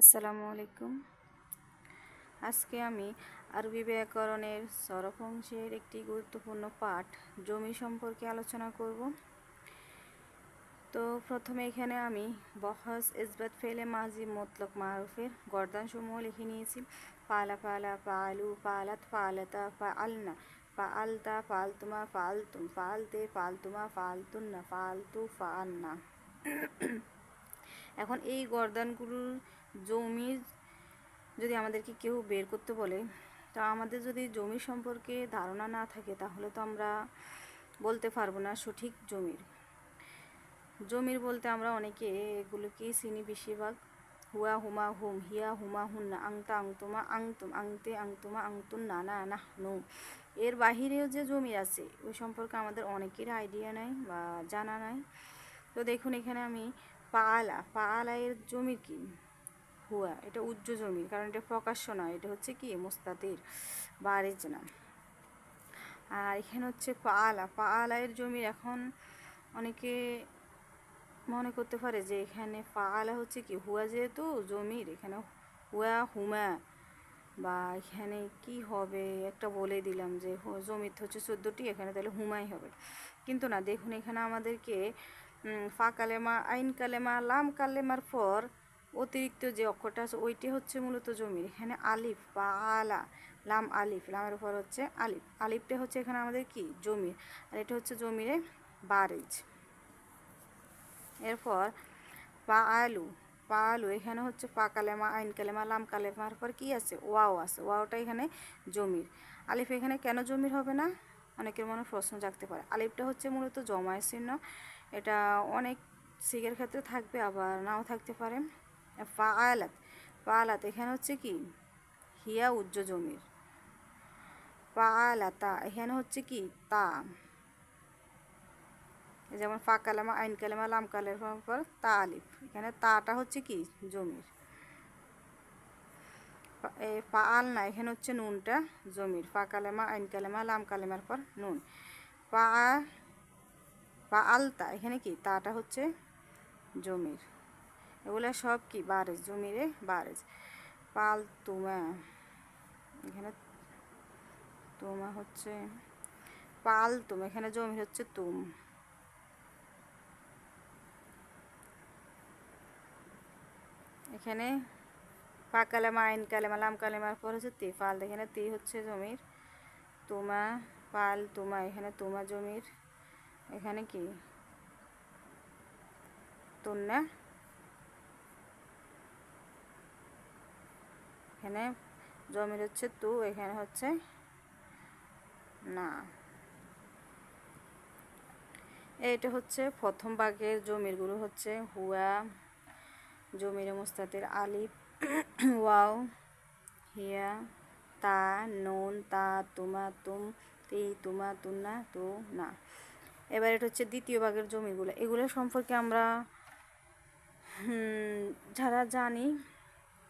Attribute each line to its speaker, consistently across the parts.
Speaker 1: আসসালামু আলাইকুম। আজকে আমি আরবি ব্যাকরণের সরফ অংশের একটি গুরুত্বপূর্ণ পাঠ জমি সম্পর্কে আলোচনা করব। তো প্রথমে এখানে আমি বহস ইসবাত ফেলে মাজি মতলক মারুফের গর্দানসমূহ লিখে নিয়েছি। পালা পালা, পালু, পালাত, পালাতা, পালনা, পালতা, পালতুমা, পালতুম, পালতে, পালতুমা, পালতুন্না, পালতু, ফান্না। এখন এই গর্দানগুলোর জমির যদি আমাদেরকে কেউ বের করতে বলে, তা আমাদের যদি জমি সম্পর্কে ধারণা না থাকে তাহলে তো আমরা বলতে পারবো না সঠিক জমির বলতে আমরা অনেকে এগুলোকেই চিনি বেশিরভাগ। হুয়া হুমা হুম, হিয়া হুমা হুন্না, আংতা আংতুমা আংতুম, আংতে আংতুমা আংতুন, নানা না নু। এর বাহিরেও যে জমি আছে ওই সম্পর্কে আমাদের অনেকের আইডিয়া নাই বা জানা নাই। তো দেখুন এখানে আমি পালা এর জমি কি? হুয়া, এটা উজ্জ্ব জমির, কারণ এটা প্রকাশ্য নয়, এটা হচ্ছে কি মুস্তাতির বারিজ না। আর এখানে হচ্ছে পালা এর জমির। এখন অনেকে মনে করতে পারে যে এখানে পালা হচ্ছে কি হুয়া, যেহেতু জমির এখানে হুয়া হুমা, বা এখানে কি হবে একটা বলে দিলাম যে জমিতে হচ্ছে 14টি, এখানে তাহলে হুমাই হবে। কিন্তু না, দেখুন এখানে আমাদেরকে ফা কালেমা, আইন কালেমা, লাম কালেমার পর অতিরিক্ত যে অক্ষরটা আছে ওইটি হচ্ছে মূলত জমির। এখানে আলিফ বা আলা, লাম আলিফ, লামের উপর হচ্ছে আলিফ, আলিফটা হচ্ছে এখানে আমাদের কি জমির, আর এটা হচ্ছে জমিরে বারিজ। এরপর পা আলু এখানে হচ্ছে পা কালেমা, আইন কালেমা, লাম কালেমার পর কি আছে? ওয়াও আছে, ওয়াওটা এখানে জমির। আলিফ এখানে কেন জমির হবে না? অনেকের মনে প্রশ্ন জাগতে পারে। আলিফটা হচ্ছে মূলত জমায়ের চিহ্ন, এটা অনেক সিগের ক্ষেত্রে থাকবে আবার নাও থাকতে পারে। পা আলাত এখানে হচ্ছে কি হিয়া, উজ্জ্ব জমির। আলাতা এখানে হচ্ছে কি তা, যেমন ফা কালেমা, আইন কালেমা, লাম কালেমার পর তা আলিফ, এখানে তাটা হচ্ছে কি জমির। আল না, এখানে হচ্ছে নুনটা জমির। ফা কালেমা, আইন কালেমা, লাম কালেমার পর নুন। পা আলতা এখানে কি তাটা হচ্ছে জমির। এগুলো সব কি বারেজ, জমিরে বারেজ। পাল তুমা, এখানে তুমা হচ্ছে পাল তুম, এখানে জমির হচ্ছে তুম। এখানে ফা কালেমা, আইন কালেমা, লাম কালেমার পর হচ্ছে তে, পাল, এখানে তে হচ্ছে জমির। তুমা, পাল তুমা, এখানে তুমা জমির। এখানে কি তুন্না, এখানে জমির হচ্ছে তু, এখানে হচ্ছে না। এইটা হচ্ছে প্রথম ভাগের জমিরগুলো হচ্ছে হুয়া, জমির মুস্তাতির, আলিফ, ওয়াও, হিয়া, তা, নুন, তা, তুমা, তুম, তি, তুমা, তুন্না, তু, না। এবার এটা হচ্ছে দ্বিতীয় ভাগের জমিগুলো। এগুলো সম্পর্কে আমরা যারা জানি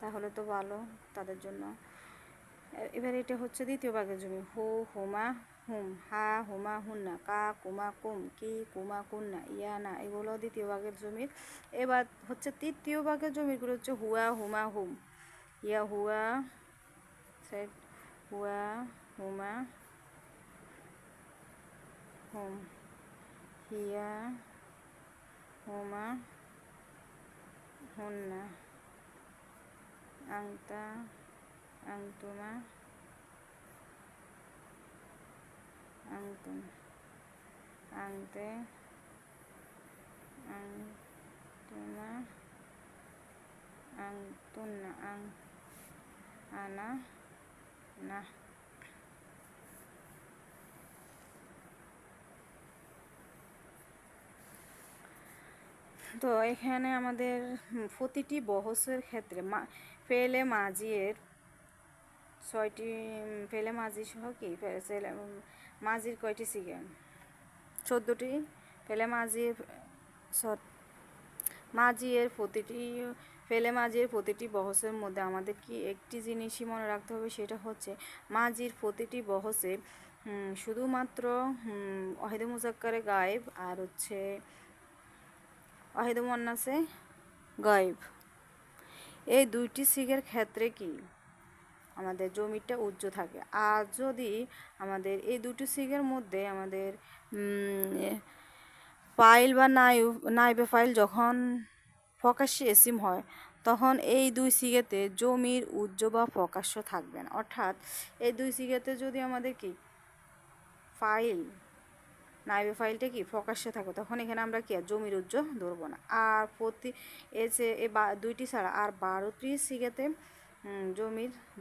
Speaker 1: তাহলে তো ভালো তাদের জন্য। এবার এটা হচ্ছে দ্বিতীয় ভাগের জমি। হু হুমা হুম, হা হুমা হুন্না, কা কুমা কুম, কি কুমা কুন্না, ইয়া না, এগুলো দ্বিতীয় ভাগের জমির। এবার হচ্ছে তৃতীয় ভাগের জমিগুলো হচ্ছে হুয়া হুমা হুম, ইয়া হুয়া, সেট, হুয়া হুমা হুম, হিয়া হুমা হুন্না, আংতা আংতুমা আংতুম, আংতে আংতুমা আংতুন্না, আনা না। তো এখানে আমাদের প্রতিটি বহসের ক্ষেত্রে ফেলে মাজির 6টি, ফেলে মাজি সহ কি মাজির কয়টি সিগা? 14টি। ফেলে মাজির প্রতিটি বহসের মধ্যে আমাদের কি একটি জিনিসই মনে রাখতে হবে, সেটা হচ্ছে মাজির প্রতিটি বহসে শুধুমাত্র ওয়াহিদে মুজাক্কারে গায়েব আর হচ্ছে ওয়াহিদে মুয়ান্নাসে গায়েব, এই দুইটি সিগের ক্ষেত্রে কি আমাদের জমিটা উজ্জ থাকে। আর যদি আমাদের এই দুটি সিগের মধ্যে আমাদের ফাইল বা নাইবে ফাইল যখন প্রকাশ্যে এসিম হয়, তখন এই দুই সিগেতে জমির উজ্জ বা প্রকাশ্য থাকবে না। অর্থাৎ এই দুই সিগেতে যদি আমাদের কি ফাইল নাইবে ফাইলটা কি প্রকাশ্যে থাকে, তখন এখানে আমরা কি জমির উজ্জ ধরবো না। আর প্রতি এসে দুইটি ছাড়া আর 12টি সিগেতে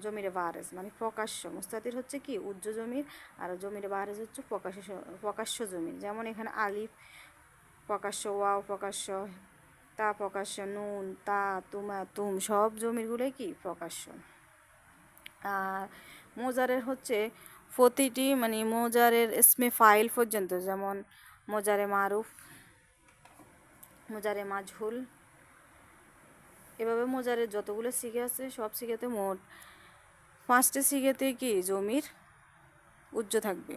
Speaker 1: জমির বারেজ মানে প্রকাশ্য মুস্তাতির হচ্ছে কি উজ্জ জমির, আর জমির বারেজ হচ্ছে প্রকাশ্য জমির। যেমন এখানে আলিফ প্রকাশ্য, ওয়াও প্রকাশ্য, তা প্রকাশ্য, নুন, তা, তুমা, তুম সব জমিরগুলোই কি প্রকাশ্য। আর মোজারের হচ্ছে প্রতিটি মানে মোজারের ইসমে ফাইল পর্যন্ত, যেমন মোজারে মারুফ, মোজারে মাজহুল, এভাবে মোজারের যতগুলো সিগে আছে সব সিগেতে মোট 5টি সিগেতে কি জমির উজ্জ থাকবে,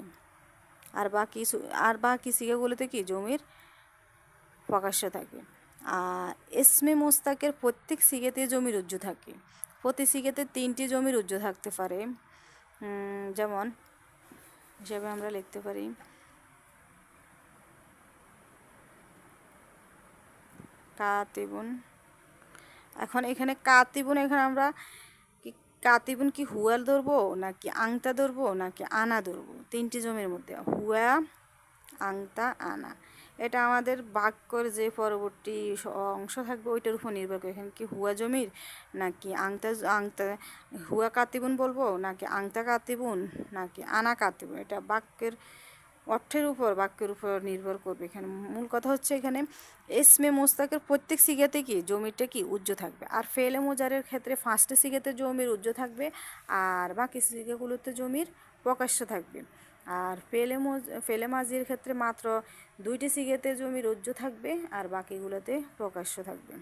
Speaker 1: আর বাকি সিগেগুলোতে কি জমির প্রকাশ্য থাকে। আর ইসমে মুস্তাকের প্রত্যেক সিগেতে জমির উজ্জ থাকে। প্রতি সিগেতে 3টি জমির উজ্জ থাকতে পারে। যেমন হিসাবে আমরা লিখতে পারি কাতিবুন। এখন এখানে কাতিবুন, এখানে আমরা কি কাতিবুন কি হুয়াল ধরবো নাকি আংতা ধরবো নাকি আনা ধরবো? 3টি জমির মধ্যে হুয়া, আংতা, আনা। এটা আমাদের বাক্যর যে পরবর্তী অংশ থাকবে ওইটার উপর নির্ভর করে। এখানে কি হুয়া জমির নাকি আংতা হুয়া কাতিবুন বলবো নাকি আংতা কাতিবুন নাকি আনা কাতিবুন, এটা বাক্যের বাক্যের উপর নির্ভর করবে। এখানে মূল কথা হচ্ছে এখানে ইসমে মুস্তাকের প্রত্যেক সিগাতে কি জমিটা কি উজ্জ থাকবে। আর ফেলে মোজারের ক্ষেত্রে 5টি সিগাতে জমির উজ্জ থাকবে, আর বাকি সিগাগুলোতে জমির প্রকাশ্য থাকবে। আর ফেলে মাজির ক্ষেত্রে মাত্র 2টি সিগাতে জমির উজ্জ থাকবে আর বাকিগুলোতে প্রকাশ্য থাকবে।